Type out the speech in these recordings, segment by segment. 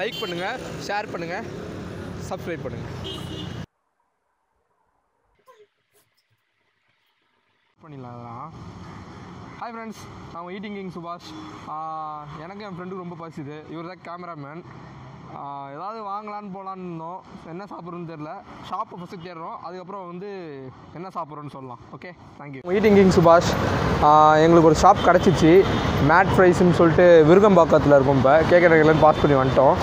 Like பண்ணுங்கள், share பண்ணுங்கள், subscribe பண்ணுங்கள். பண்ணிடலாம். ஹாய் ஃப்ரெண்ட்ஸ், நான் ஈட்டிங் கிங் சுபாஷ். எனக்கு என் ஃப்ரெண்டுக்கு ரொம்ப பசிது. இவர் தான் கேமராமேன். ஏதாவது வாங்கலான்னு போகலான்னு இருந்தோம். என்ன சாப்பிட்றோன்னு தெரில. ஷாப்பை ஃபஸ்ட்டு தேடுறோம், அதுக்கப்புறம் வந்து என்ன சாப்பிட்றோன்னு சொல்லலாம். Okay, thank you. ஈட்டிங் கிங் சுபாஷ். எங்களுக்கு ஒரு ஷாப் கிடச்சிச்சு, மேட் ஃப்ரைஸ்ன்னு சொல்லிட்டு விருகம்பாக்கத்தில் இருக்கும். இப்போ கேட்குறதுலேருந்து பாஸ் பண்ணி வந்துட்டோம்.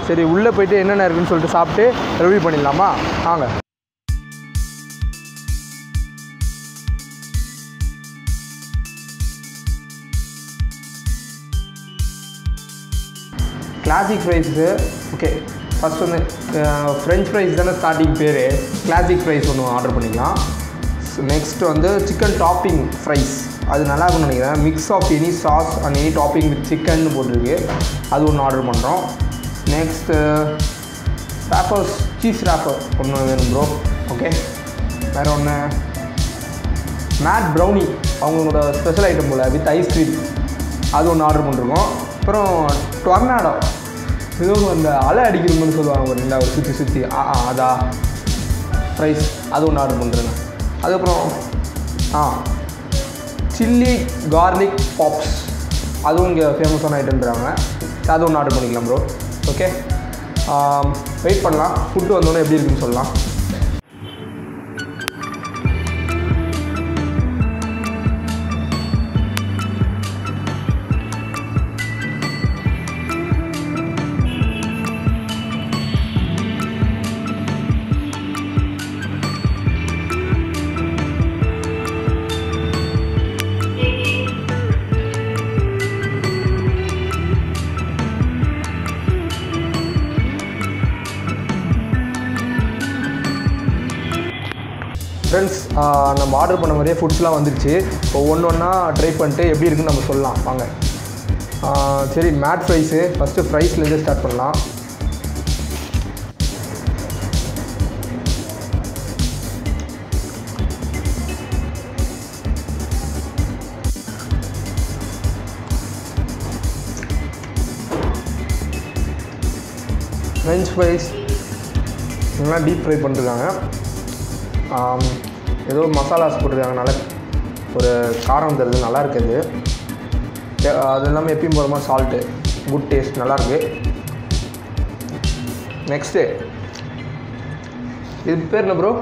சரி, உள்ளே போய்ட்டு என்னென்ன இருக்குதுன்னு சொல்லிட்டு சாப்பிட்டு ரிவ்யூ பண்ணிடலாமா? வாங்க. Classic fries. ஓகே, ஃபஸ்ட் வந்து ஃப்ரெஞ்ச் ஃப்ரைஸ் தானே ஸ்டார்டிங் பேர். கிளாசிக் ஃப்ரைஸ் ஒன்று ஆர்டர் பண்ணிக்கலாம். நெக்ஸ்ட் வந்து சிக்கன் டாப்பிங் ஃப்ரைஸ். அது நல்லா இருக்கும்னு நினைக்கிறேன். Mix of any sauce and any topping with chicken போட்டிருக்கு. அது ஒன்று ஆர்டர் பண்ணுறோம். நெக்ஸ்ட்டு ரேப்பர்ஸ், சீஸ் ரேப்பர் ஒன்று வேணும் ப்ரோ. ஓகே, வேறு ஒன்று மேட் ப்ரௌனி, அவங்களோட special item bowl with ice cream. அது ஒன்று ஆர்டர் பண்ணிருக்கோம். அப்புறம் டொர்னாடோ, இதுவும் அந்த அலை அடிக்கிறோம்னு சொல்லுவாங்க ஒரு ரெண்டாவது சுற்றி சுற்றி அதா ஃப்ரைஸ், அது ஒன்று ஆர்டர் பண்ணுறேங்க. அதுக்கப்புறம் சில்லி கார்லிக் பாப்ஸ், அதுவும் இங்கே ஃபேமஸான ஐட்டம்ன்றாங்க. அது ஒன்று ஆர்டர் பண்ணிக்கலாம் ப்ரோ. ஓகே, வெயிட் பண்ணலாம். ஃபுட்டு வந்தோடனே எப்படி இருக்குன்னு சொல்லலாம். ஃப்ரெண்ட்ஸ், நம்ம ஆர்டர் பண்ண மாதிரியே ஃபுட்ஸ்லாம் வந்துருச்சு. இப்போ ஒன்று ஒன்றா ட்ரை பண்ணிட்டு எப்படி இருக்குன்னு நம்ம சொல்லலாம் வாங்க. சரி, மேட் ஃப்ரைஸு ஃபஸ்ட்டு ஃப்ரைஸ்லேருந்து ஸ்டார்ட் பண்ணலாம். ஃப்ரெஞ்ச் ஃப்ரைஸ் நல்லா டீப் ஃப்ரை பண்ணிருக்காங்க. ஏதோ மசாலாஸ் போட்டிருக்காங்க, நல்லா ஒரு காரம் தருது, நல்லா இருக்குது. அது இல்லாமல் எப்பயும் போகிற மாதிரி சால்ட்டு, குட் டேஸ்ட், நல்லாயிருக்கு. நெக்ஸ்ட்டு இது பேர் என்ன ப்ரோ?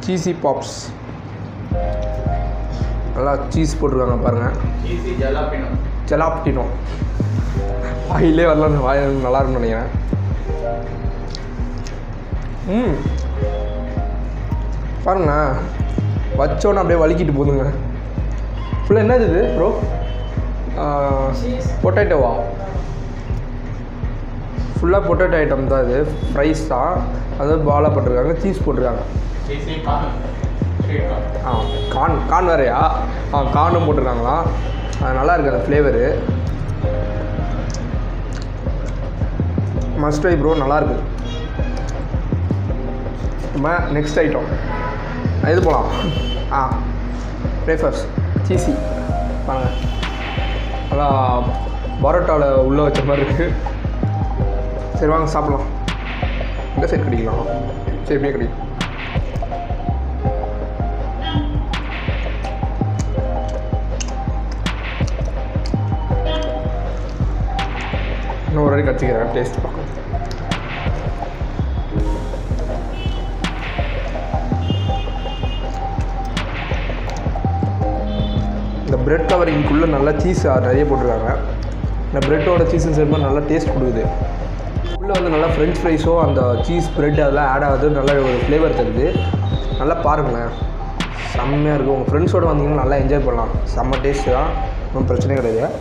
சீஸி பாப்ஸ். நல்லா சீஸ் போட்டிருக்காங்க பாருங்கள். ஜெலாப்டினோ வாயிலே வரலாம், வாய் நல்லா இருக்குன்னு நினைக்கிறேன். பாருங்க, வச்சோன்னு அப்படியே வலிக்கிட்டு போதுங்க. ஃபுல்லாக என்னது இது ப்ரோ? பொட்டேட்டோவா? ஃபுல்லாக பொட்டேட்டோ ஐட்டம் தான் இது. ஃப்ரைஸ் தான், அதாவது பாலாக போட்டிருக்காங்க, சீஸ் போட்டிருக்காங்க. கார்ன் வேறையா? கார்னும் போட்டிருக்காங்களா? அது நல்லா இருக்குது அந்த ஃப்ளேவரு. மஸ்ட் ட்ரை ப்ரோ, நல்லாயிருக்கு. நம்ம நெக்ஸ்ட் ஐட்டம் இது போகலாம். பிரேக்ஃபாஸ்ட் சீஸி பாருங்கள், நல்லா பரோட்டாவில் உள்ளே வச்ச மாதிரி இருக்குது. சரி வாங்க சாப்பிட்லாம். எங்கே சைடு கிடைக்கலாம்? சரி, எப்படியே கிடைக்கும். இன்னும் ஒரு வாட்டி கற்றுக்கிறேன், டேஸ்ட் பார்க்கலாம். இந்த ப்ரெட் கவரிங்குள்ளே நல்லா சீஸ் நிறைய போட்டிருக்காங்க. இந்த ப்ரெட்டோட சீஸும் சேர்ந்து நல்லா டேஸ்ட் கொடுக்குது. உள்ளே வந்து நல்லா ஃப்ரெஞ்ச் ஃப்ரைஸோ அந்த சீஸ் ப்ரெட் அதெல்லாம் ஆட் ஆகுது, நல்லா ஒரு ஃப்ளேவர் தருது. நல்லா பாருங்களேன், செம்மையாக இருக்குது. உங்கள் ஃப்ரெண்ட்ஸோடு வந்தீங்கன்னா நல்லா என்ஜாய் பண்ணலாம். செம்ம டேஸ்ட்டு தான், ஒன்றும் பிரச்சனை கிடையாது.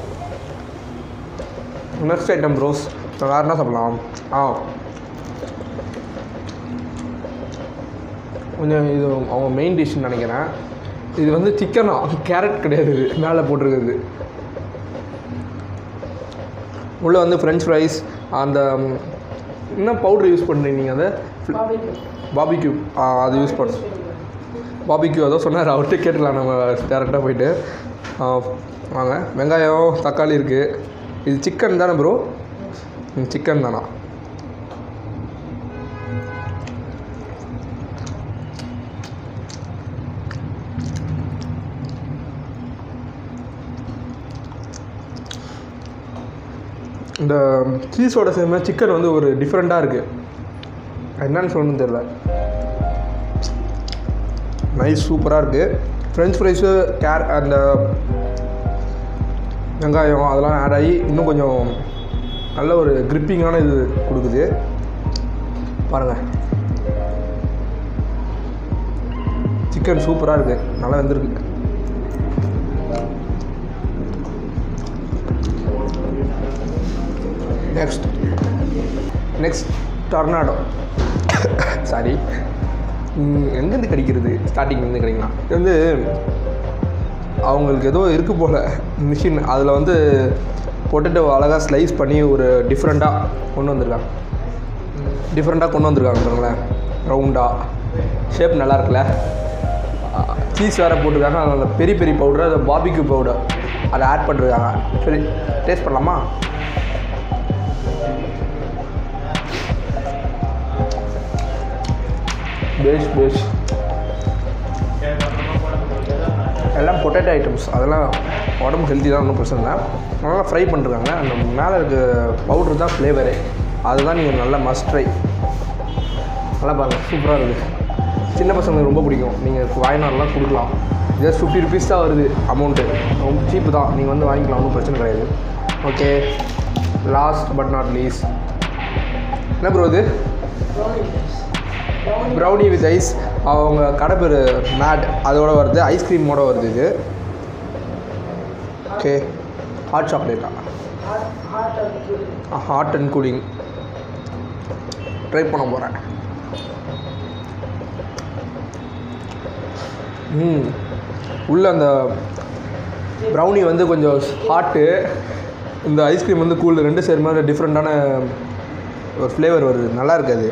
நெக்ஸ்ட் ஐட்டம் ப்ரோஸ், வேறு என்ன சாப்பிட்லாம்? கொஞ்சம் இது அவங்க மெயின் டிஷ்ஷுன்னு நினைக்கிறேன். இது வந்து சிக்கனா, கேரட் கிடையாது, இது மேலே போட்டிருக்குது. உள்ளே வந்து ஃப்ரெஞ்ச் ஃப்ரைஸ், அந்த என்ன பவுட்ரு யூஸ் பண்ணுறீங்க நீங்கள்? அதை பாபிக்யூ, அது யூஸ் பண்ண பாபிக்யூ அதோ சொன்னார், அவர்கிட்ட கேட்டுக்கலாம் நம்ம டேரெக்டாக போயிட்டு. வாங்க, வெங்காயம் தக்காளி இருக்குது. இது சிக்கன் தானே ப்ரோ? சிக்கன் தானா? இந்த சீஸோட சேர்ந்து சிக்கன் வந்து ஒரு டிஃப்ரெண்ட்டாக இருக்குது. என்னன்னு சொல்லணும்னு தெரியல. நைஸ், சூப்பராக இருக்குது. ஃப்ரெஞ்ச் ஃப்ரைஸு அந்த வெங்காயம் அதெல்லாம் ஆட் ஆகி இன்னும் கொஞ்சம் நல்ல ஒரு கிரிப்பிங்கான இது கொடுக்குது. பாருங்கள், சிக்கன் சூப்பராக இருக்குது, நல்லா வெந்திருக்கு. Next tornado. சாரி, எங்கேருந்து கிடைக்கிறது? ஸ்டார்டிங்லேருந்து கிடைக்கலாம். இது வந்து அவங்களுக்கு ஏதோ இருக்குது போல் மிஷின், அதில் வந்து பொட்டேட்டோ அழகாக ஸ்லைஸ் பண்ணி ஒரு டிஃப்ரெண்ட்டாக கொண்டு வந்திருக்காங்க. பாருங்களேன், ரவுண்டாக ஷேப் நல்லா இருக்குல்ல. சீஸ் வேறு போட்டிருக்காங்க. அதில் பெரிய பெரிய பவுடர், அது பார்பிக்யூ பவுடர் அதை ஆட் பண்ணிருக்காங்க. சரி, டேஸ்ட் பண்ணலாமா? பேஸ் எல்லாம் பொட்டேட்டோ ஐட்டம்ஸ், அதெல்லாம் உடம்பு ஹெல்த்தி தான், ஒன்றும் பிரச்சனை இல்லை. நல்லா ஃப்ரை பண்ணிருக்காங்க. அந்த மேலே இருக்க பவுட்ரு தான் ஃப்ளேவரு, அதுதான் நீங்கள் நல்லா மஸ்ட் ட்ரை. நல்லா பாருங்கள், சூப்பராக இருக்குது. சின்ன பசங்களுக்கு ரொம்ப பிடிக்கும். நீங்கள் வாங்கினாலாம் கொடுக்கலாம். ஜஸ்ட் 50 rupees தான் வருது அமௌண்ட்டு, ரொம்ப சீப்பு தான். நீங்கள் வந்து வாங்கிக்கலாம், ஒன்றும் பிரச்சனை கிடையாது. Okay, last but not least என்ன ப்ரோ இது? Brownie with ice. அவங்க கடை பேர் மேட், அதோட வருது, ஐஸ்கிரீமோட வருது இது. ஓகே, ஹாட் சாக்லேட்டா? ஹாட் அண்ட் கூலிங் ட்ரை பண்ண போகிறேன். உள்ள அந்த ப்ரௌனி வந்து கொஞ்சம் ஹாட்டு, இந்த ஐஸ்கிரீம் வந்து கூல், ரெண்டு சேர் மாதிரி டிஃப்ரெண்ட்டான ஒரு ஃப்ளேவர் வருது. நல்லா இருக்காது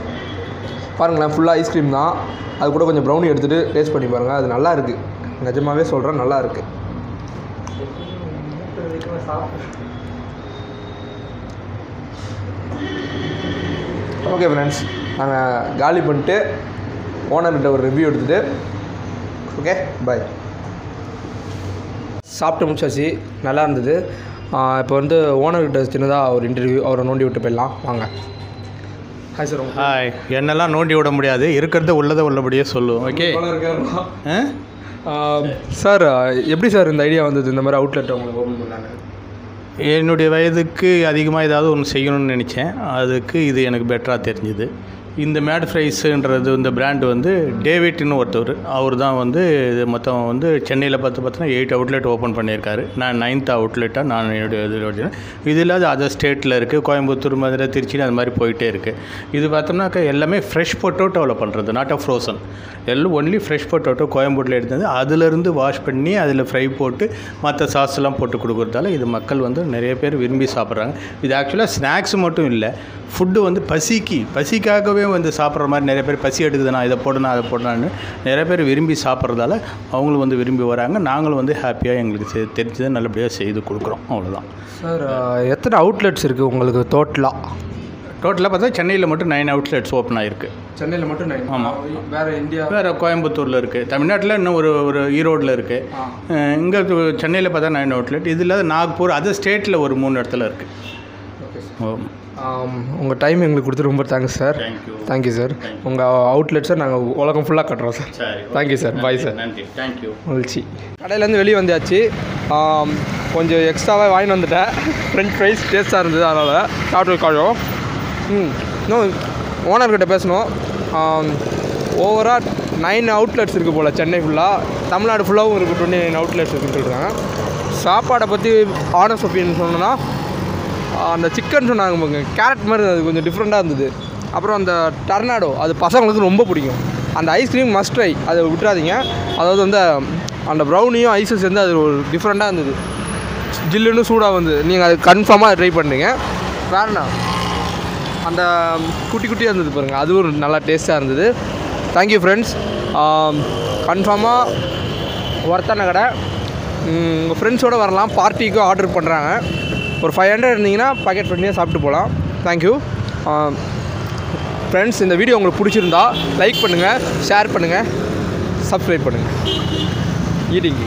பாருங்களேன். ஃபுல்லாக ஐஸ்கிரீம் தான், அது கூட கொஞ்சம் ப்ரௌனி எடுத்துகிட்டு டேஸ்ட் பண்ணி பாருங்கள். அது நல்லா இருக்குது, நிஜமாகவே சொல்கிறேன், நல்லா இருக்குது. ஓகே ஃப்ரெண்ட்ஸ், நாங்கள் காலி பண்ணிட்டு ஓனர்கிட்ட ஒரு ரிவ்யூ எடுத்துகிட்டு ஓகே பாய். சாப்பிட்டு முடிச்சாச்சு, நல்லா இருந்தது. இப்போ வந்து ஓனர்கிட்ட சின்னதாக ஒரு இன்டர்வியூ, அவரை நோண்டி விட்டு போயிடலாம் வாங்க. Hi sir. ஹாய். என்னெல்லாம் நோண்டி விட முடியாது, இருக்கிறத உள்ளதை உள்ளபடியே சொல்லுவோம். ஓகே சார், எப்படி சார் இந்த ஐடியா வந்தது இந்த மாதிரி அவுட்லெட் உங்களுக்கு ஓப்பன் பண்ணாங்க? என்னுடைய வயதுக்கு அதிகமாக ஏதாவது ஒன்று செய்யணும்னு நினச்சேன். அதுக்கு இது எனக்கு பெட்டராக தெரிஞ்சுது. இந்த மேட் ஃப்ரைஸுன்றது இந்த பிராண்டு வந்து டேவிட்னு ஒருத்தவர், அவர் தான் வந்து இது மொத்தம் வந்து சென்னையில் பார்த்தீங்கன்னா 8 அவுட்லெட் ஓப்பன் பண்ணியிருக்காரு. நான் 9th அவுட்லெட்டாக நான் என்னுடைய இது இல்லாத அதர் ஸ்டேட்டில் இருக்குது, கோயம்புத்தூர், மதுரை, திருச்சி, அது மாதிரி போயிட்டே இருக்குது. இது பார்த்தோம்னாக்கா எல்லாமே ஃப்ரெஷ் பொட்டோட்டோவில் பண்ணுறது, நாட் அ ஃப்ரோசன். எல்லாம் ஒன்லி ஃப்ரெஷ் பொட்டோட்டோ கோயம்புத்தூரில் எடுத்தது, அதிலிருந்து வாஷ் பண்ணி அதில் ஃப்ரை போட்டு மற்ற சாஸ்லாம் போட்டு கொடுக்குறதால இது மக்கள் வந்து நிறைய பேர் விரும்பி சாப்பிட்றாங்க. இது ஆக்சுவலாக ஸ்நாக்ஸ் மட்டும் இல்லை, ஃபுட்டு வந்து பசிக்காகவே வந்து சாப்பிட்ற மாதிரி நிறைய பேர் பசி எடுக்குதுண்ணா இதை போடணும் அதை போடணும்னு நிறைய பேர் விரும்பி சாப்பிட்றதால அவங்களும் வந்து விரும்பி வராங்க. நாங்களும் வந்து ஹாப்பியாக எங்களுக்கு தெரிஞ்சதை நல்லபடியாக செய்து கொடுக்குறோம். அவ்வளோதான் சார். எத்தனை அவுட்லெட்ஸ் இருக்குது உங்களுக்கு டோட்டலாக பார்த்தா சென்னையில் மட்டும் 9 அவுட்லெட்ஸ் ஓப்பன் ஆகிருக்கு. சென்னையில் மட்டும் 9? ஆமாம். வேறு கோயம்புத்தூரில் இருக்குது, தமிழ்நாட்டில் இன்னும் ஒரு ஈரோடில் இருக்குது. இங்கே சென்னையில் பார்த்தா 9 அவுட்லெட். இது இல்லாத நாக்பூர், அதர் ஸ்டேட்டில் ஒரு 3 இடத்துல இருக்குது. உங்கள் டைம் எங்களுக்கு கொடுத்து ரொம்ப தேங்க்ஸ் சார். Thank you sir. உங்கள் அவுட்லெட்ஸை நாங்கள் உலகம் ஃபுல்லாக கட்டுறோம் sir. Thank you sir. Bye sir. Thank you. மகிழ்ச்சி. கடையிலேருந்து வெளியே வந்தாச்சு. கொஞ்சம் எக்ஸ்ட்ராவாக வாங்கிட்டு வந்துட்டேன். ஃப்ரெஞ்ச் ஃப்ரைஸ் டேஸ்ட்டாக இருந்தது, அதனால் சாப்பிட்டு காணும். இன்னும் ஓனர்கிட்ட பேசணும். ஓவராக 9 அவுட்லெட்ஸ் இருக்குது போல் சென்னை ஃபுல்லாக, தமிழ்நாடு ஃபுல்லாகவும் இருக்குது. 29 அவுட்லெட்ஸ் இருக்குன்னு சொல்கிறாங்க. சாப்பாடை பற்றி ஆனஸ்ட் ஒப்பீனியன் சொன்னோன்னா, அந்த சிக்கன் சொன்னாங்க பாருங்க, கேரட் மாதிரி அது கொஞ்சம் டிஃப்ரெண்ட்டாக இருந்தது. அப்புறம் அந்த டர்னாடோ, அது பசங்களுக்கு ரொம்ப பிடிக்கும். அந்த ஐஸ்கிரீம் மஸ்ட் ட்ரை, அதை விட்டுறாதீங்க. அதாவது வந்து அந்த ப்ரௌனியும் ஐஸும் சேர்ந்து அது ஒரு டிஃப்ரெண்ட்டாக இருந்தது, ஜில்லுன்னு சூடாக வந்து. நீங்கள் அது கன்ஃபார்மாக ட்ரை பண்ணுறீங்க. வேறண்ணா அந்த குட்டி குட்டியாக இருந்தது பாருங்கள், அதுவும் நல்லா டேஸ்ட்டாக இருந்தது. Thank you friends. கன்ஃபார்மாக ஒர்த்தான கடை. உங்கள் ஃப்ரெண்ட்ஸோடு வரலாம், பார்ட்டிக்கும் ஆர்டர் பண்ணுறாங்க. ஒரு 500 இருந்தீங்கன்னா பாக்கெட் ஃப்ரெண்ட்லியாக சாப்பிட்டு போகலாம். Thank you friends. இந்த வீடியோ உங்களுக்கு பிடிச்சிருந்தா லைக் பண்ணுங்கள், ஷேர் பண்ணுங்கள், சப்ஸ்கிரைப் பண்ணுங்கள். ஈட்டிங்